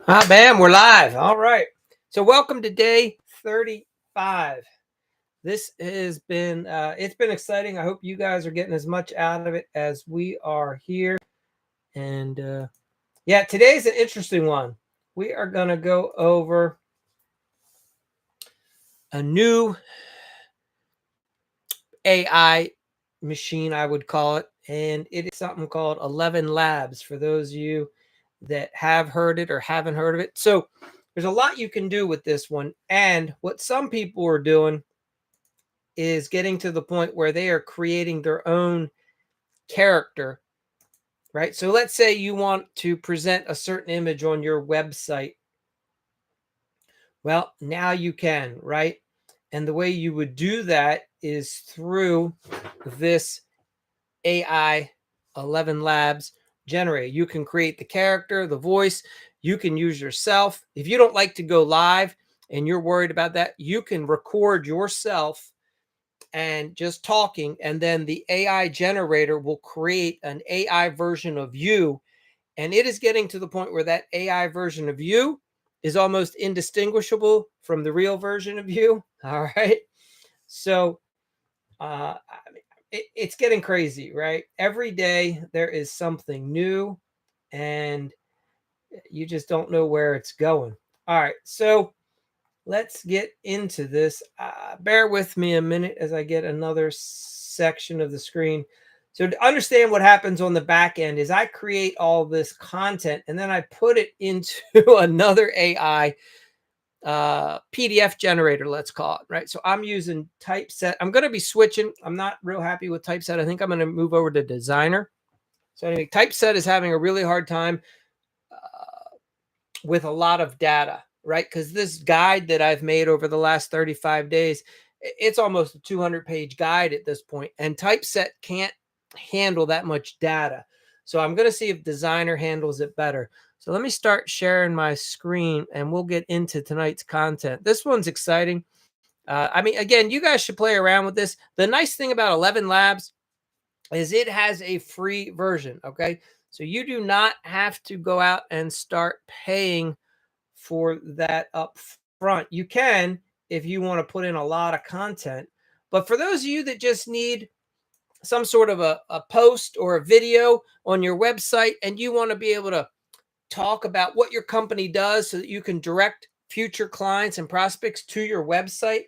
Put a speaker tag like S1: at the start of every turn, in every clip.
S1: Bam, we're live. All right. So welcome to day 35. This has been it's been exciting. I hope you guys are getting as much out of it as we are here. And yeah, today's an interesting one. We are going to go over a new AI machine, I would call it, and it is something called ElevenLabs for those of you that have heard it or haven't heard of it. So there's a lot you can do with this one. And what some people are doing is getting to the point where they are creating their own character, right? So let's say you want to present a certain image on your website. Well, now you can, right? And the way you would do that is through this AI ElevenLabs generator. You can create the character, the voice. You can use yourself. If you don't like to go live and you're worried about that, you can record yourself and just talking, and then the AI generator will create an AI version of you. And it is getting to the point where that AI version of you is almost indistinguishable from the real version of you. All right. So it's getting crazy, right? Every day there is something new, and you just don't know where it's going. All right. So let's get into this. Bear with me a minute as I get another section of the screen. So to understand what happens on the back end is I create all this content and then I put it into another AI PDF generator, let's call it, right? So I'm using Typeset. I'm going to be switching. I'm not real happy with Typeset. I think I'm going to move over to Designer. So anyway, Typeset is having a really hard time with a lot of data, right? Because this guide that I've made over the last 35 days, it's almost a 200-page guide at this point, and Typeset can't handle that much data. So I'm going to see if Designer handles it better. So let me start sharing my screen, and we'll get into tonight's content. This one's exciting. I mean, again, you guys should play around with this. The nice thing about ElevenLabs is it has a free version, okay? So you do not have to go out and start paying for that up front. You can if you want to put in a lot of content. But for those of you that just need some sort of a post or a video on your website and you want to be able to talk about what your company does so that you can direct future clients and prospects to your website,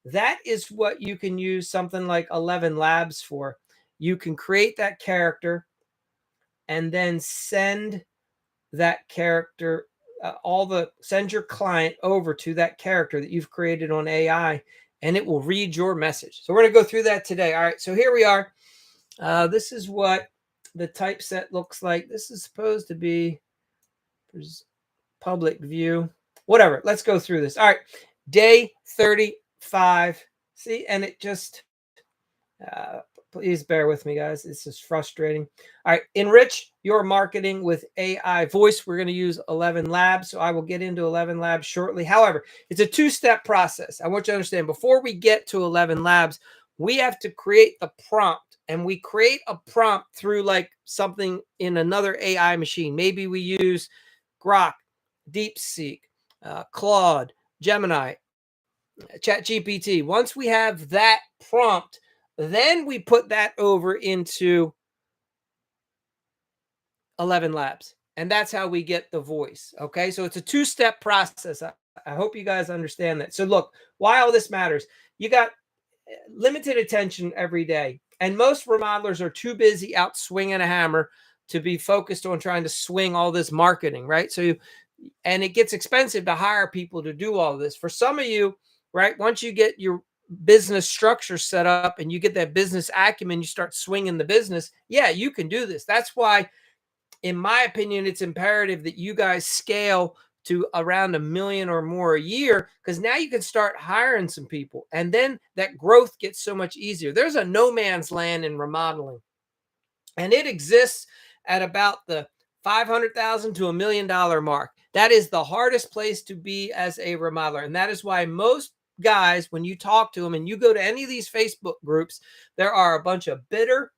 S1: that is what you can use something like ElevenLabs for. You can create that character and then send that character send your client over to that character that you've created on AI, and it will read your message. So we're going to go through that today. All right, so here we are. This is what the typeset looks like. This is supposed to be public view, whatever. Let's go through this. All right, day 35. See, and it just please bear with me, guys. This is frustrating. All right. Enrich your marketing with AI voice. We're going to use ElevenLabs. So I will get into ElevenLabs shortly. However, it's a two-step process. I want you to understand before we get to ElevenLabs, we have to create the prompt. And we create a prompt through like something in another AI machine. Maybe we use Grok, DeepSeek, Claude, Gemini, ChatGPT. Once we have that prompt, then we put that over into ElevenLabs. And that's how we get the voice. Okay. So it's a two-step process. I hope you guys understand that. So look, why all this matters. You got limited attention every day. And most remodelers are too busy out swinging a hammer to be focused on trying to swing all this marketing, right? And it gets expensive to hire people to do all this. For some of you, right, once you get your business structure set up and you get that business acumen, you start swinging the business. Yeah, you can do this. That's why, in my opinion, it's imperative that you guys scale to around $1 million or more a year, because now you can start hiring some people, and then that growth gets so much easier. There's a no man's land in remodeling, and it exists at about the $500,000 to $1 million mark. That is the hardest place to be as a remodeler, and that is why most guys, when you talk to them and you go to any of these Facebook groups, there are a bunch of bitter,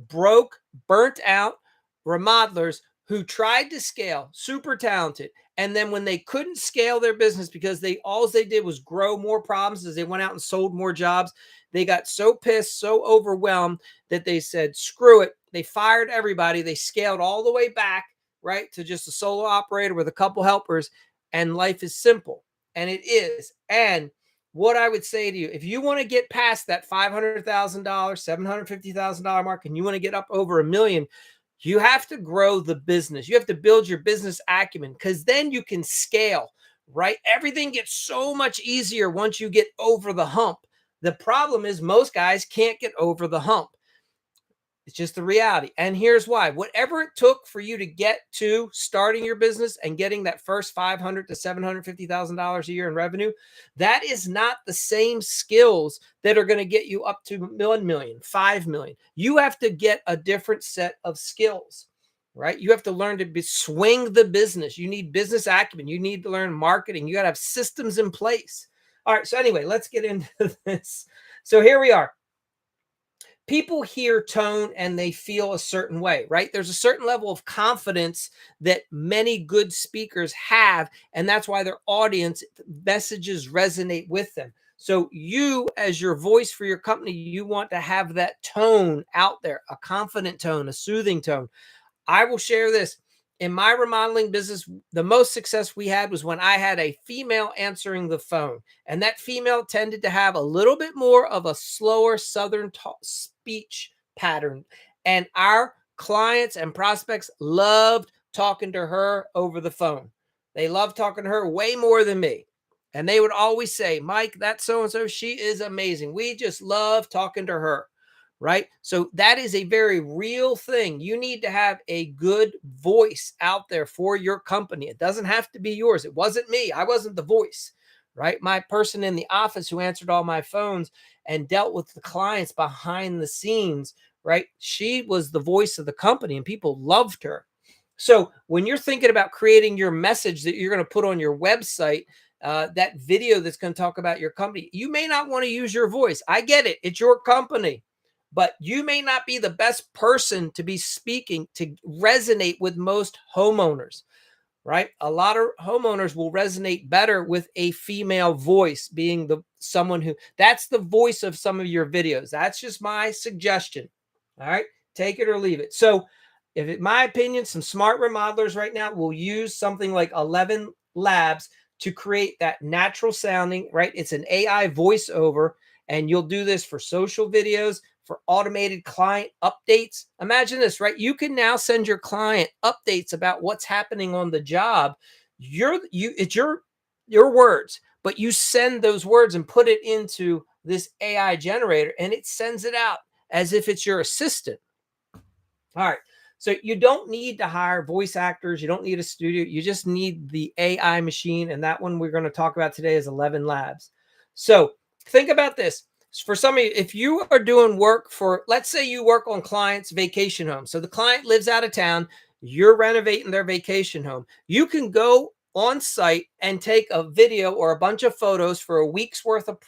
S1: broke, burnt out remodelers who tried to scale, super talented. And then when they couldn't scale their business because they did was grow more problems as they went out and sold more jobs, they got so pissed, so overwhelmed that they said, screw it. They fired everybody. They scaled all the way back, right, to just a solo operator with a couple helpers. And life is simple. And it is. And what I would say to you, if you want to get past that $500,000, $750,000 mark, and you want to get up over a million, you have to grow the business. You have to build your business acumen because then you can scale, right? Everything gets so much easier once you get over the hump. The problem is most guys can't get over the hump. It's just the reality. And here's why. Whatever it took for you to get to starting your business and getting that first $500,000 to $750,000 a year in revenue, that is not the same skills that are going to get you up to 1 million, 5 million. You have to get a different set of skills, right? You have to learn to swing the business. You need business acumen. You need to learn marketing. You got to have systems in place. All right. So anyway, let's get into this. So here we are. People hear tone and they feel a certain way, right? There's a certain level of confidence that many good speakers have, and that's why their audience messages resonate with them. So you, as your voice for your company, you want to have that tone out there, a confident tone, a soothing tone. I will share this. In my remodeling business, the most success we had was when I had a female answering the phone. And that female tended to have a little bit more of a slower Southern speech pattern. And our clients and prospects loved talking to her over the phone. They loved talking to her way more than me. And they would always say, Mike, that so and so, she is amazing. We just love talking to her. Right? So that is a very real thing. You need to have a good voice out there for your company. It doesn't have to be yours. It wasn't me. I wasn't the voice, right? My person in the office who answered all my phones and dealt with the clients behind the scenes, right? She was the voice of the company and people loved her. So when you're thinking about creating your message that you're going to put on your website, that video that's going to talk about your company, you may not want to use your voice. I get it. It's your company. But you may not be the best person to be speaking to resonate with most homeowners, right? A lot of homeowners will resonate better with a female voice, being someone who, that's the voice of some of your videos. That's just my suggestion. All right. Take it or leave it. So if in my opinion, some smart remodelers right now will use something like ElevenLabs to create that natural sounding, right? It's an AI voiceover, and you'll do this for social videos, for automated client updates. Imagine this, right? You can now send your client updates about what's happening on the job. It's your words, but you send those words and put it into this AI generator, and it sends it out as if it's your assistant. All right. So you don't need to hire voice actors. You don't need a studio. You just need the AI machine. And that one we're going to talk about today is ElevenLabs. So think about this. For some of you, if you are doing work for, let's say you work on clients' vacation home. So the client lives out of town. You're renovating their vacation home. You can go on site and take a video or a bunch of photos for a week's worth of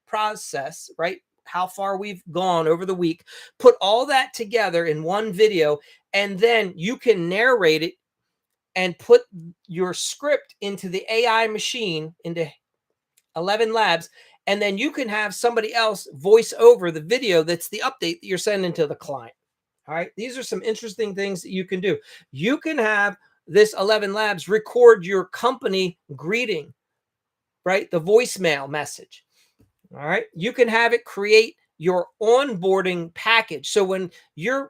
S1: process, right? How far we've gone over the week, put all that together in one video, and then you can narrate it and put your script into the AI machine, into ElevenLabs, and then you can have somebody else voice over the video that's the update that you're sending to the client. All right. These are some interesting things that you can do. You can have this ElevenLabs record your company greeting, right? The voicemail message. All right. You can have it create your onboarding package. So when you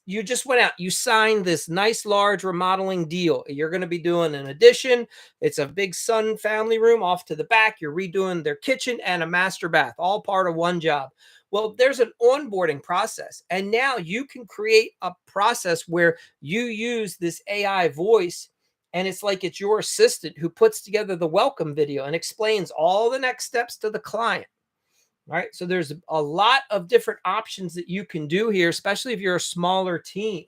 S1: just went out, you signed this nice large remodeling deal. You're going to be doing an addition. It's a big son family room off to the back. You're redoing their kitchen and a master bath, all part of one job. Well, there's an onboarding process. And now you can create a process where you use this AI voice, and it's like it's your assistant who puts together the welcome video and explains all the next steps to the client. Right. So there's a lot of different options that you can do here, especially if you're a smaller team.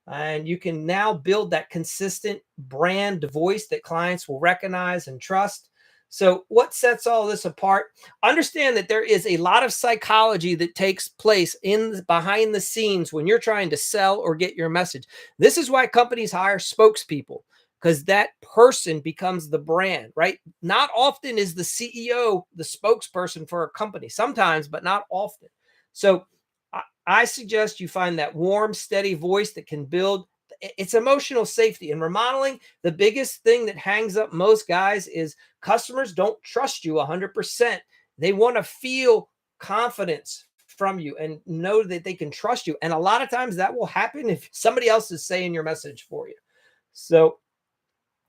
S1: And you can now build that consistent brand voice that clients will recognize and trust. So, what sets all this apart? Understand that there is a lot of psychology that takes place in behind the scenes when you're trying to sell or get your message. This is why companies hire spokespeople, because that person becomes the brand, right? Not often is the CEO the spokesperson for a company, sometimes, but not often. So, I suggest you find that warm, steady voice that can build. It's emotional safety. In remodeling, the biggest thing that hangs up most guys is customers don't trust you 100%. They want to feel confidence from you and know that they can trust you. And a lot of times that will happen if somebody else is saying your message for you. So,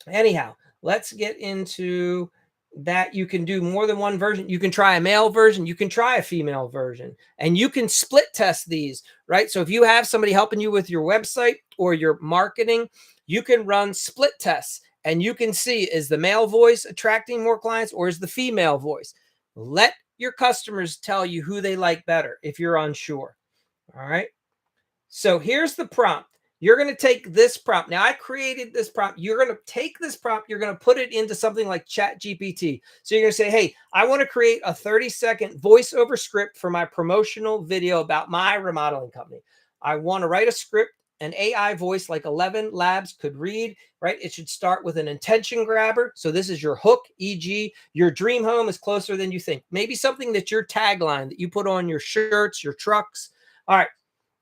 S1: anyhow, let's get into that. You can do more than one version. You can try a male version, you can try a female version, and you can split test these, right? So if you have somebody helping you with your website or your marketing, you can run split tests and you can see, is the male voice attracting more clients or is the female voice? Let your customers tell you who they like better if you're unsure. All right. So here's the prompt. You're going to take this prompt. Now, I created this prompt. You're going to take this prompt, you're going to put it into something like Chat GPT. So you're going to say, hey, I want to create a 30-second voiceover script for my promotional video about my remodeling company. I want to write a script an AI voice like ElevenLabs could read, right? It should start with an intention grabber. So this is your hook, e.g., your dream home is closer than you think. Maybe something that's your tagline that you put on your shirts, your trucks. All right.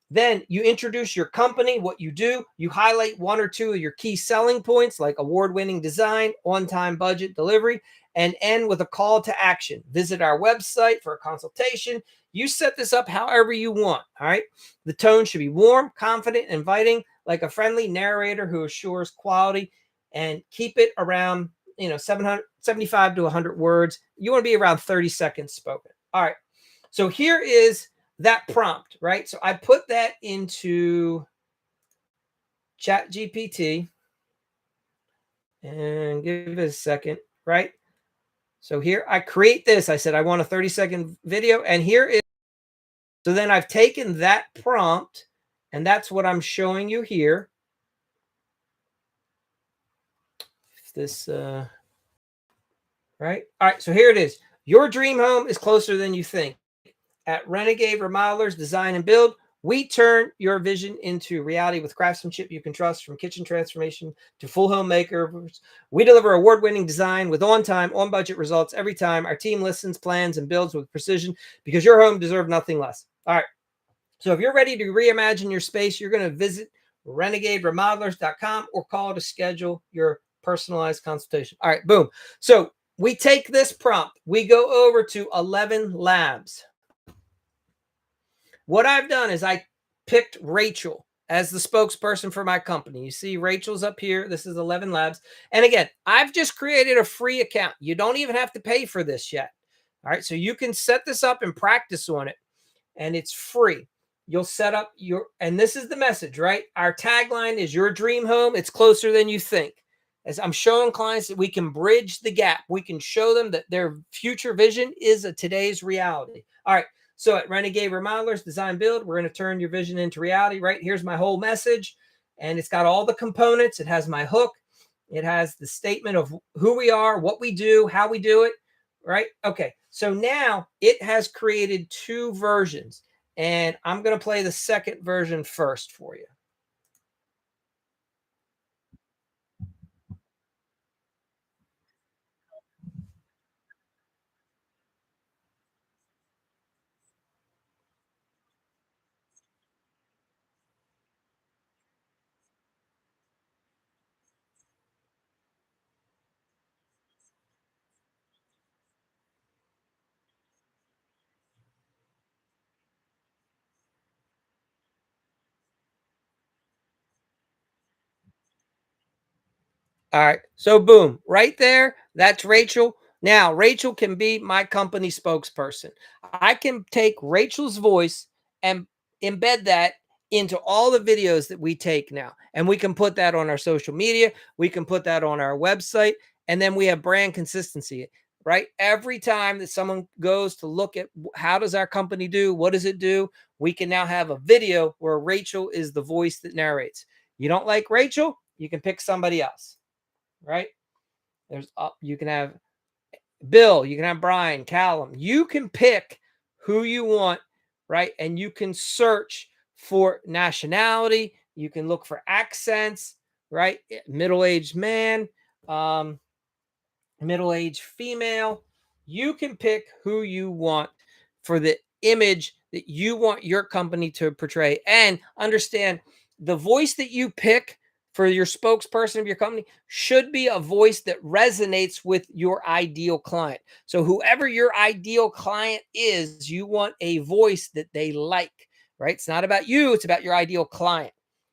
S1: Then you introduce your company, what you do. You highlight one or two of your key selling points like award-winning design, on-time budget delivery, and end with a call to action. Visit our website for a consultation. You set this up however you want, all right? The tone should be warm, confident, inviting, like a friendly narrator who assures quality, and keep it around, 75 to 100 words. You want to be around 30 seconds spoken. All right. So here is that prompt, right? So I put that into Chat GPT and give it a second, right? So here I create this. I said, I want a 30-second video. And here is, so then I've taken that prompt and that's what I'm showing you here. This, right? All right. So here it is. Your dream home is closer than you think. At Renegade Remodelers Design and Build, we turn your vision into reality with craftsmanship you can trust, from kitchen transformation to full home makeovers. We deliver award-winning design with on-time, on-budget results every time. Our team listens, plans, and builds with precision because your home deserves nothing less. All right. So if you're ready to reimagine your space, you're going to visit renegaderemodelers.com or call to schedule your personalized consultation. All right, boom. So we take this prompt, we go over to ElevenLabs. What I've done is I picked Rachel as the spokesperson for my company. You see Rachel's up here. This is ElevenLabs. And again, I've just created a free account. You don't even have to pay for this yet. All right. So you can set this up and practice on it, and it's free. You'll set up and this is the message, right? Our tagline is your dream home. It's closer than you think. As I'm showing clients that we can bridge the gap, we can show them that their future vision is a today's reality. All right. So at Renegade Remodelers Design Build, we're going to turn your vision into reality, right? Here's my whole message, and it's got all the components. It has my hook. It has the statement of who we are, what we do, how we do it, right? Okay. So now it has created two versions, and I'm going to play the second version first for you. All right. So boom, right there, that's Rachel. Now, Rachel can be my company spokesperson. I can take Rachel's voice and embed that into all the videos that we take now. And we can put that on our social media, we can put that on our website, and then we have brand consistency, right? Every time that someone goes to look at how does our company do, what does it do, we can now have a video where Rachel is the voice that narrates. You don't like Rachel, you can pick somebody else, right? You can have Bill, you can have Brian, Callum. You can pick who you want, right? And you can search for nationality. You can look for accents, right? Middle-aged man, um, middle-aged female. You can pick who you want for the image that you want your company to portray. And understand, the voice that you pick for your spokesperson of your company should be a voice that resonates with your ideal client. So whoever your ideal client is, you want a voice that they like, right? It's not about you, it's about your ideal client.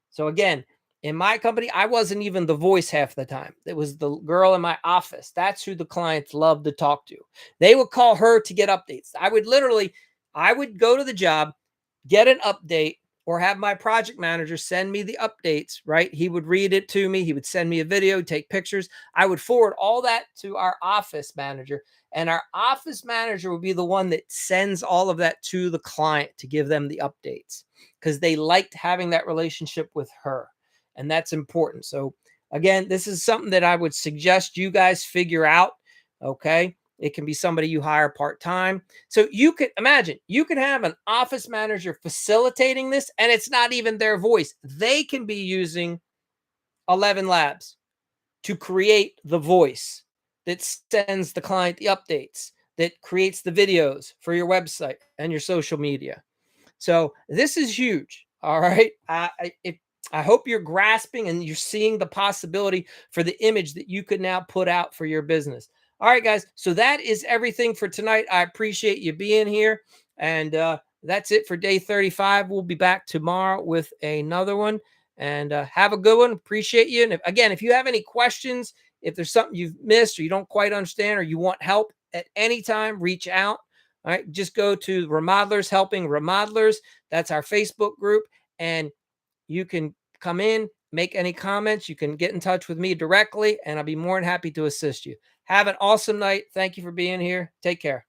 S1: So again, in my company, I wasn't even the voice half the time. It was the girl in my office. That's who the clients loved to talk to. They would call her to get updates. I would go to the job, get an update, or have my project manager send me the updates, right? He would read it to me. He would send me a video, take pictures. I would forward all that to our office manager, and our office manager would be the one that sends all of that to the client to give them the updates because they liked having that relationship with her. And that's important. So, again, this is something that I would suggest you guys figure out. Okay. It can be somebody you hire part time. So you could imagine you could have an office manager facilitating this, and it's not even their voice. They can be using ElevenLabs to create the voice that sends the client the updates, that creates the videos for your website and your social media. So this is huge. All right. I hope you're grasping and you're seeing the possibility for the image that you could now put out for your business. All right, guys. So that is everything for tonight. I appreciate you being here. And that's it for day 35. We'll be back tomorrow with another one. And have a good one. Appreciate you. And if you have any questions, if there's something you've missed or you don't quite understand or you want help at any time, reach out. All right, just go to Remodelers Helping Remodelers. That's our Facebook group. And you can come in, make any comments. You can get in touch with me directly, and I'll be more than happy to assist you. Have an awesome night. Thank you for being here. Take care.